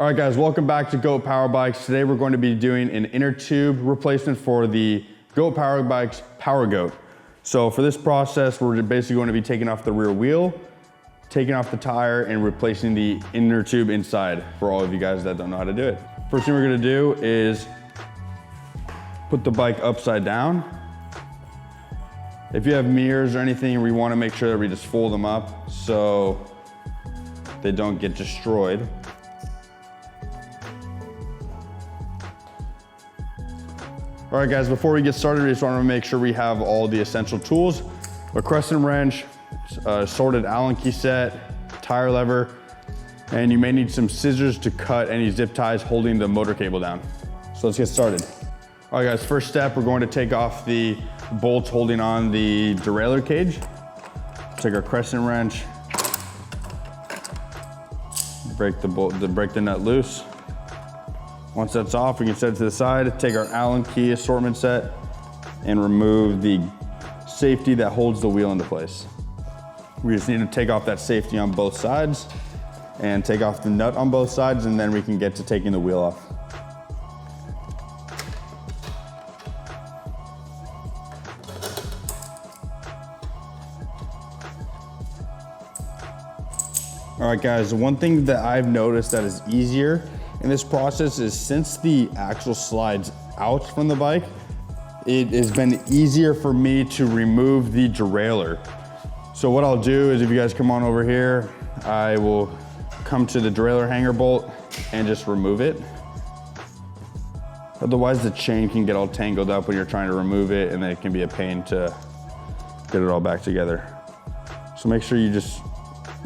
right guys, welcome back to Goat Power Bikes. Today we're going to be doing an inner tube replacement for the Goat Power Bikes Power Goat. So for this process, we're basically going to be taking off the rear wheel, taking off the tire, and replacing the inner tube inside for all of you guys that don't know how to do it. First thing we're gonna do is put the bike upside down. If you have mirrors or anything, we wanna make sure that we just fold them up so they don't get destroyed. All right guys, before we get started, we just wanna make sure we have all the essential tools. A crescent wrench, sorted Allen key set, tire lever, and you may need some scissors to cut any zip ties holding the motor cable down. So let's get started. All right guys, first step, we're going to take off the bolts holding on the derailleur cage. Take our crescent wrench, break the nut loose. Once that's off, we can set it to the side, take our Allen key assortment set, and remove the safety that holds the wheel into place. We just need to take off that safety on both sides and take off the nut on both sides, and then we can get to taking the wheel off. All right guys, one thing that I've noticed that is easier in this process is since the axle slides out from the bike, it has been easier for me to remove the derailleur. So what I'll do is if you guys come on over here, I will come to the derailleur hanger bolt and just remove it. Otherwise the chain can get all tangled up when you're trying to remove it, and then it can be a pain to get it all back together. So make sure you just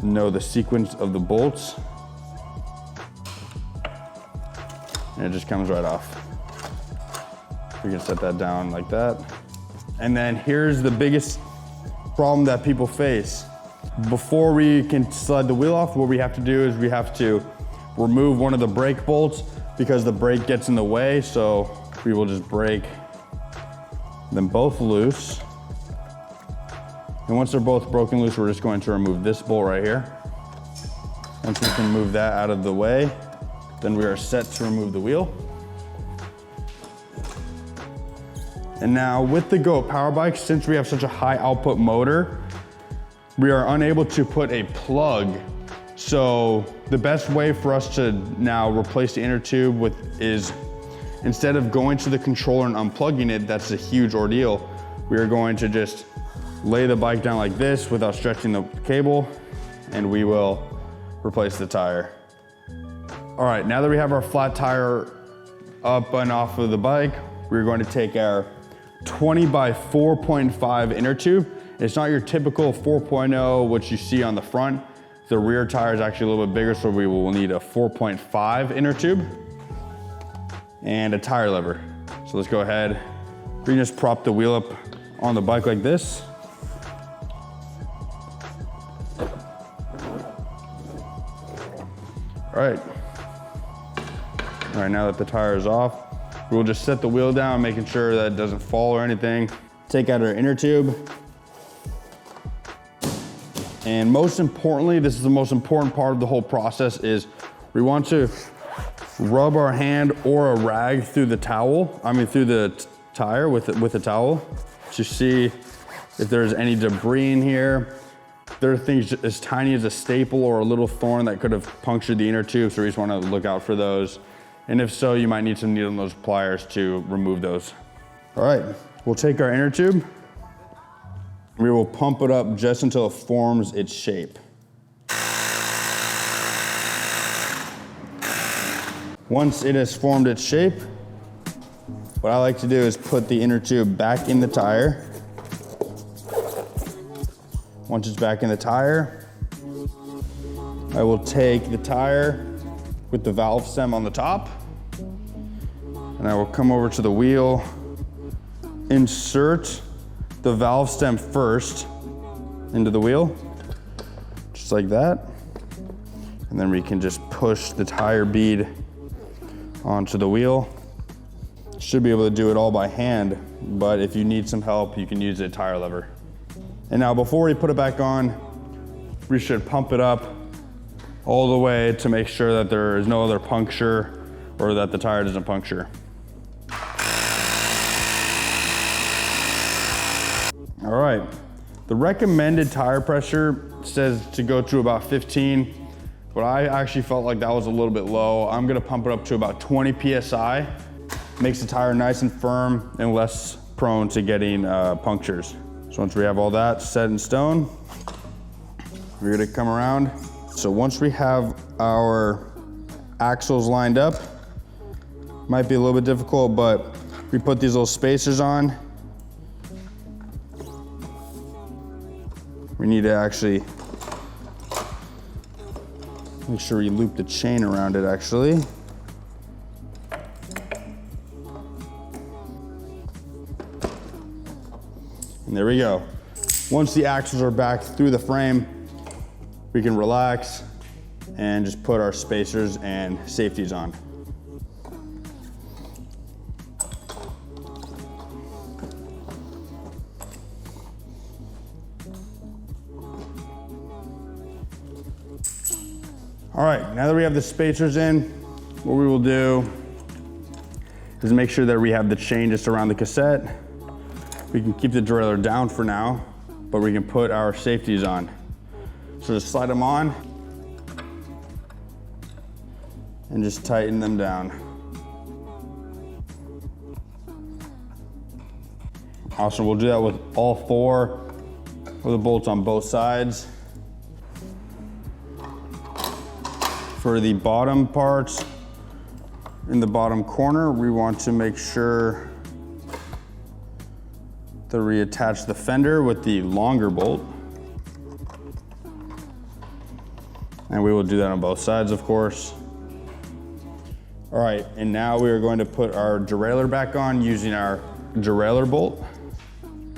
know the sequence of the bolts, and it just comes right off. We can set that down like that. And then here's the biggest problem that people face. Before we can slide the wheel off, what we have to do is we have to remove one of the brake bolts because the brake gets in the way. So we will just break them both loose. And once they're both broken loose, we're just going to remove this bolt right here. Once we can move that out of the way, then we are set to remove the wheel. And now with the Goat Power Bike, since we have such a high output motor, we are unable to put a plug. So the best way for us to now replace the inner tube is instead of going to the controller and unplugging it, that's a huge ordeal. We are going to just lay the bike down like this without stretching the cable, and we will replace the tire. All right, now that we have our flat tire up and off of the bike, we're going to take our 20 by 4.5 inner tube. It's not your typical 4.0, which you see on the front. The rear tire is actually a little bit bigger, so we will need a 4.5 inner tube and a tire lever. So let's go ahead. We can just prop the wheel up on the bike like this. All right, now that the tire is off, we'll just set the wheel down, making sure that it doesn't fall or anything. Take out our inner tube. And most importantly, this is the most important part of the whole process, is we want to rub our hand or a rag through the through the tire with a towel to see if there's any debris in here. There are things as tiny as a staple or a little thorn that could have punctured the inner tube, so we just want to look out for those. And if so, you might need some needle nose pliers to remove those. All right, we'll take our inner tube. We will pump it up just until it forms its shape. Once it has formed its shape, what I like to do is put the inner tube back in the tire. Once it's back in the tire, I will take the tire with the valve stem on the top, and I will come over to the wheel, insert the valve stem first into the wheel, just like that. And then we can just push the tire bead onto the wheel. Should be able to do it all by hand, but if you need some help, you can use a tire lever. And now before we put it back on, we should pump it up all the way to make sure that there is no other puncture or that the tire doesn't puncture. All right, the recommended tire pressure says to go to about 15, but I actually felt like that was a little bit low. I'm gonna pump it up to about 20 PSI. Makes the tire nice and firm and less prone to getting punctures. So once we have all that set in stone, we're gonna come around. So once we have our axles lined up, might be a little bit difficult, but we put these little spacers on. We need to actually make sure we loop the chain around it actually. And there we go. Once the axles are back through the frame, we can relax and just put our spacers and safeties on. All right, now that we have the spacers in, what we will do is make sure that we have the chain just around the cassette. We can keep the derailleur down for now, but we can put our safeties on. So just slide them on and just tighten them down. Also, we'll do that with all 4 of the bolts on both sides. For the bottom parts, in the bottom corner, we want to make sure to reattach the fender with the longer bolt. And we will do that on both sides, of course. All right, and now we are going to put our derailleur back on using our derailleur bolt.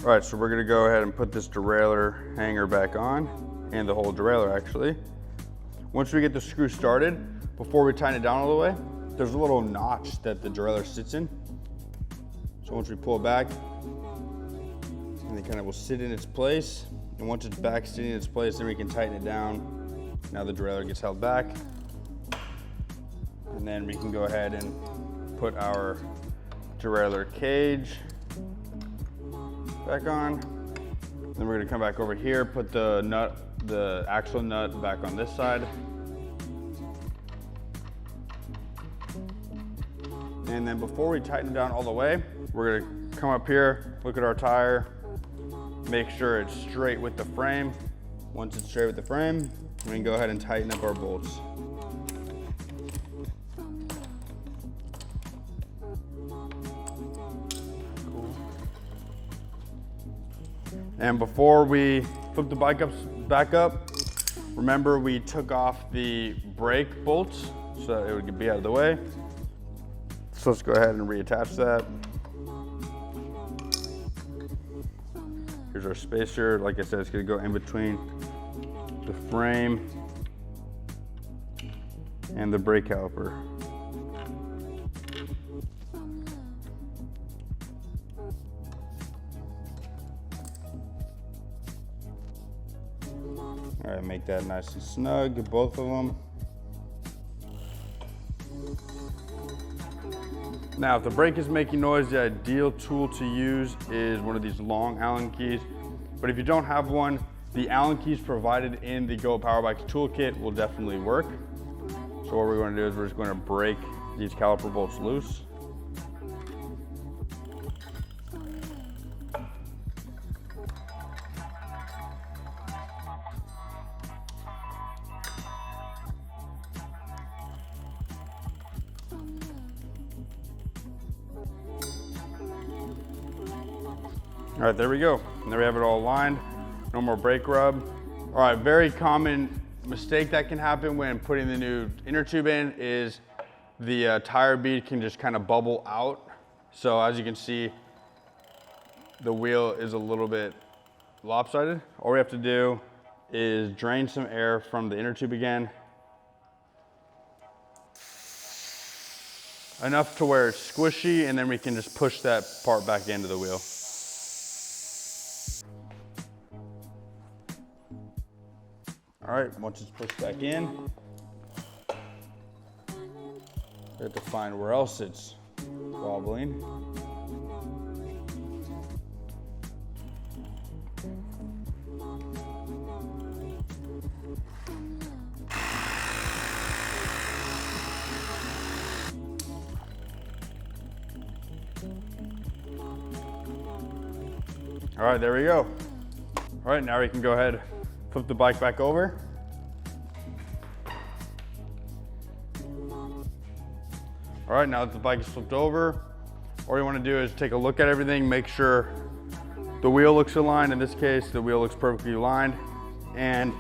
All right, so we're gonna go ahead and put this derailleur hanger back on, and the whole derailleur actually. Once we get the screw started, before we tighten it down all the way, there's a little notch that the derailleur sits in. So once we pull it back, and it kind of will sit in its place. And once it's back sitting in its place, then we can tighten it down. Now the derailleur gets held back. And then we can go ahead and put our derailleur cage back on. Then we're gonna come back over here, put the axle nut back on this side. And then before we tighten it down all the way, we're gonna come up here, look at our tire, make sure it's straight with the frame. Once it's straight with the frame, we can go ahead and tighten up our bolts. Cool. And before we flip the bike back up, remember we took off the brake bolts so that it would be out of the way. So let's go ahead and reattach that. Here's our spacer. Like I said, it's gonna go in between the frame and the brake caliper. All right, make that nice and snug, both of them. Now, if the brake is making noise, the ideal tool to use is one of these long Allen keys. But if you don't have one, the Allen keys provided in the Go Power Bikes toolkit will definitely work. So what we're going to do is we're just going to break these caliper bolts loose. All right, there we go. And there we have it all lined. No more brake rub. All right, very common mistake that can happen when putting the new inner tube in is the tire bead can just kind of bubble out. So as you can see, the wheel is a little bit lopsided. All we have to do is drain some air from the inner tube again. Enough to where it's squishy, and then we can just push that part back into the wheel. All right, once it's pushed back in, We have to find where else it's wobbling. All right, there we go. All right, now we can go ahead, flip the bike back over. All right, now that the bike is flipped over, all you want to do is take a look at everything, make sure the wheel looks aligned. In this case, the wheel looks perfectly aligned. And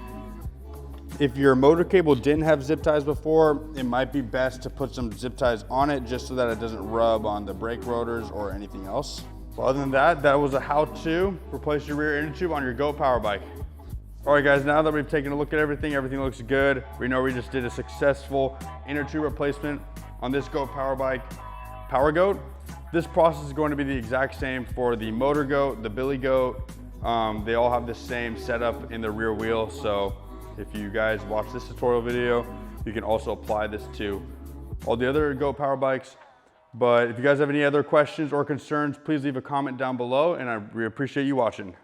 if your motor cable didn't have zip ties before, it might be best to put some zip ties on it just so that it doesn't rub on the brake rotors or anything else. Well, other than that, that was a how-to replace your rear inner tube on your GOAT power bike. All right guys, now that we've taken a look at everything looks good. We know we just did a successful inner tube replacement on this GOAT power bike, Power Goat. This process is going to be the exact same for the Motor Goat, the Billy Goat. They all have the same setup in the rear wheel. So if you guys watch this tutorial video, you can also apply this to all the other GOAT power bikes. But if you guys have any other questions or concerns, please leave a comment down below, and we appreciate you watching.